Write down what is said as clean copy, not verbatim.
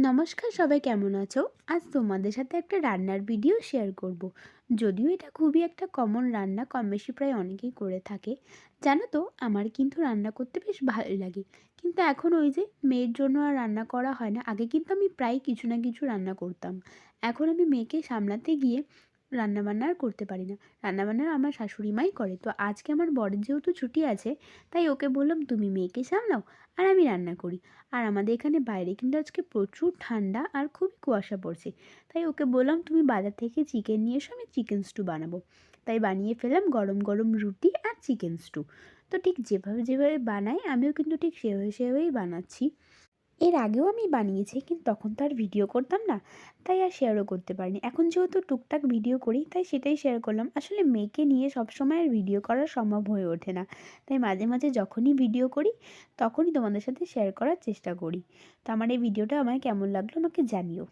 নমস্কার, সবাই কেমন আছো? আজ তোমাদের সাথে একটা রান্নার ভিডিও শেয়ার করব। যদিও এটা খুবই একটা কমন রান্না, কম বেশি প্রায় অনেকেই করে থাকে। জানো তো, আমার কিন্তু রান্না করতে বেশ ভালোই লাগে। কিন্তু এখন ওই যে মেয়ের জন্য আর রান্না করা হয় না। আগে কিন্তু আমি প্রায় কিছু না কিছু রান্না করতাম। এখন আমি মেয়েকে সামলাতে গিয়ে রান্নাবান্না আর করতে পারি না। রান্নাবান্না আমার শাশুড়ি মাই করে। তো আজকে আমার বরের যেহেতু ছুটি আছে, তাই ওকে বললাম তুমি মেয়েকে সামলাও আর আমি রান্না করি। আর আমাদের এখানে বাইরে কিন্তু আজকে প্রচুর ঠান্ডা আর খুবই কুয়াশা পড়ছে। তাই ওকে বললাম তুমি বাজার থেকে চিকেন নিয়ে এসো, আমি চিকেন স্টু বানাবো। তাই বানিয়ে ফেললাম গরম গরম রুটি আর চিকেন স্টু। তো ঠিক যেভাবে যেভাবে বানাই আমিও কিন্তু ঠিক সেভাবে সেভাবেই বানাচ্ছি। এর আগেও আমি বানিয়েছি, কিন্তু তখন তো আর ভিডিও করতাম না, তাই আর শেয়ারও করতে পারিনি। এখন যেহেতু টুকটাক ভিডিও করি, তাই সেটাই শেয়ার করলাম। আসলে মেয়েকে নিয়ে সবসময় আর ভিডিও করা সম্ভব হয়ে ওঠে না, তাই মাঝে মাঝে যখনই ভিডিও করি তখনই তোমাদের সাথে শেয়ার করার চেষ্টা করি। তো আমার এই ভিডিওটা আমায় কেমন লাগলো আমাকে জানিও।